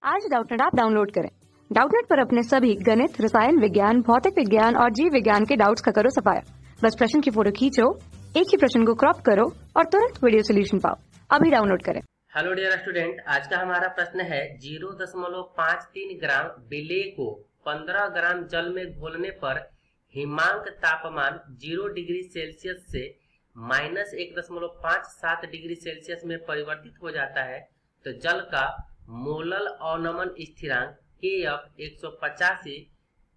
आज Doubtnut app download करें। Doubtnut पर अपने सभी गणित, रसायन विज्ञान, भौतिक विज्ञान और जीव विज्ञान के डाउट्स का करो सफाया। बस प्रश्न की फोटो खींचो, एक ही प्रश्न को क्रॉप करो और तुरंत वीडियो सोल्यूशन पाओ। अभी डाउनलोड करें। हेलो डियर स्टूडेंट, आज का हमारा प्रश्न है 0.53 ग्राम विलेय को 15 ग्राम जल में घोलने पर हिमांक तापमान 0 डिग्री सेल्सियस से -1.57 डिग्री सेल्सियस में परिवर्तित हो जाता है। तो जल का मोलल अवनमन स्थिरांक Kf 185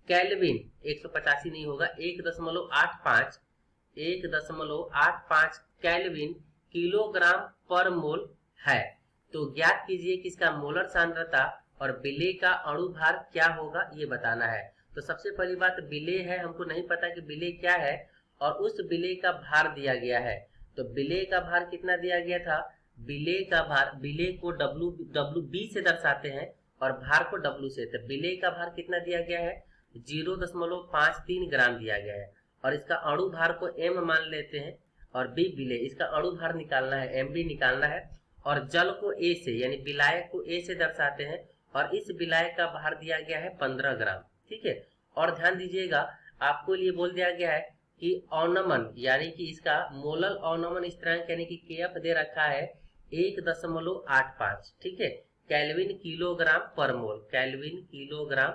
केल्विन, 185 नहीं होगा, 1.85 केल्विन किलोग्राम पर मोल है। तो ज्ञात कीजिए कि इसका मोलर सांद्रता और विलेय का अणु भार क्या होगा, ये बताना है। तो सबसे पहली बात विलेय है, हमको नहीं पता कि विलेय क्या है और उस विलेय का भार दिया गया है। तो विलेय का भार कितना दिया गया था? विलेय का भार, विलेय को WB से दर्शाते हैं और भार को W से। तो विलेय का भार कितना दिया गया है? 0.53 ग्राम दिया गया है और इसका अणु भार को M मान लेते हैं और B विलेय, इसका अणु भार निकालना है, MB निकालना है। और जल को A से, यानी विलायक को A से दर्शाते हैं और इस विलायक का भार दिया गया है 15 ग्राम। ठीक है, और ध्यान दीजिएगा, आपको लिए बोल दिया गया है कि अवनमन यानी कि इसका मोलल अवनमन स्थिरांक यानी कि Kf दे रखा है 1.85। ठीक है, केल्विन किलोग्राम पर मोल, केल्विन किलोग्राम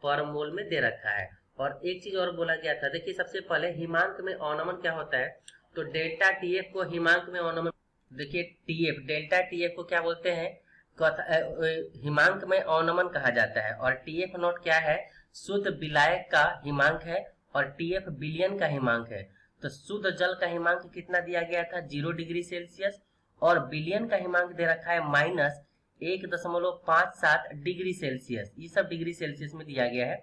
पर मोल में दे रखा है। और एक चीज और बोला गया था, देखिए सबसे पहले हिमांक में अवनमन क्या होता है, तो डेल्टा TF को हिमांक में अवनमन, देखिए TF, डेल्टा TF को क्या बोलते हैं, हिमांक में अवनमन कहा जाता है। और TF नॉट क्या है, शुद्ध विलायक का हिमांक है और TF विलयन का हिमांक है। तो शुद्ध जल का हिमांक कितना दिया गया था? 0 डिग्री सेल्सियस और विलयन का हिमांक दे रखा है -1.57 डिग्री सेल्सियस। ये सब डिग्री सेल्सियस में दिया गया है।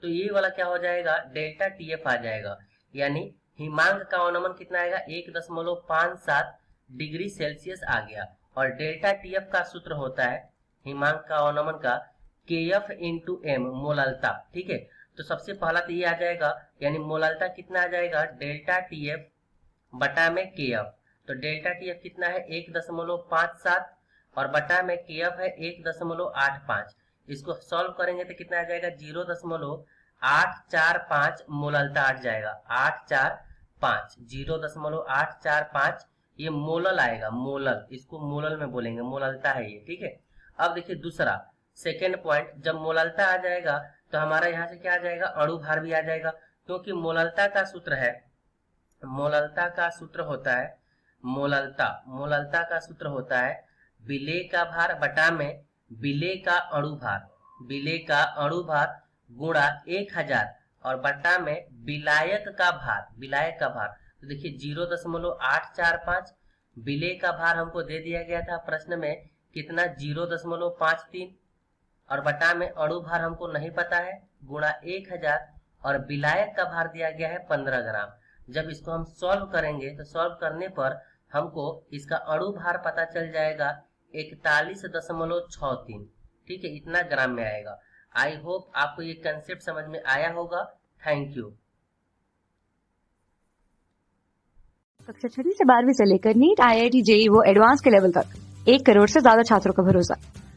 तो ये वाला क्या हो जाएगा, डेल्टा TF आ जाएगा, यानी हिमांक का अवनमन कितना आएगा? 1.57 डिग्री सेल्सियस आ गया। और डेल्टा TF का सूत्र होता है हिमांक का अवनमन का Kf इंटू M, मोललता। ठीक है, तो सबसे पहला तो ये आ जाएगा, यानी मोललता कितना आ जाएगा? डेल्टा TF बटा में Kf। तो डेल्टा TF कितना है? 1.57 और बटा में Kf है 1.85। इसको सॉल्व करेंगे तो कितना आ जाएगा? 0.845 मोललता आ जाएगा, 845, 0.845 ये मोलल आएगा, मोलल, इसको मोलल में बोलेंगे, मोललता है ये। ठीक है, अब देखिए दूसरा सेकेंड पॉइंट, जब मोललता आ जाएगा तो हमारा यहाँ से क्या आ जाएगा? अणु भार भी आ जाएगा, क्योंकि मोललता का सूत्र है, मोललता का सूत्र होता है, मोललता का सूत्र होता है विलेय का भार बटा में विलेय का अणु भार, विलेय का अणु भार गुणा 1000 और बटा में विलायक का भार, विलायक का भार। तो देखिए 0.845 विलेय का भार हमको दे दिया गया था प्रश्न में कितना? 0.53 और बटा में अणु भार हमको नहीं पता है, गुणा 1000 और विलायक का भार दिया गया है 15 ग्राम। जब इसको हम सॉल्व करेंगे तो सॉल्व करने पर हमको इसका अणु भार पता चल जाएगा 41.63। ठीक है, इतना ग्राम में आएगा। आई होप आपको ये कंसेप्ट समझ में आया होगा। Thank you. कक्षा 6 से 12वीं से लेकर नीट, IIT, JEE वो एडवांस के लेवल तक 1 करोड़ से ज्यादा छात्रों का भरोसा।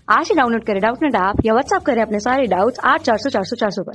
आज ही डाउनलोड करें डाउटनेट ऐप या व्हाट्सएप करें अपने सारे डाउट्स 8400 400 400 पर।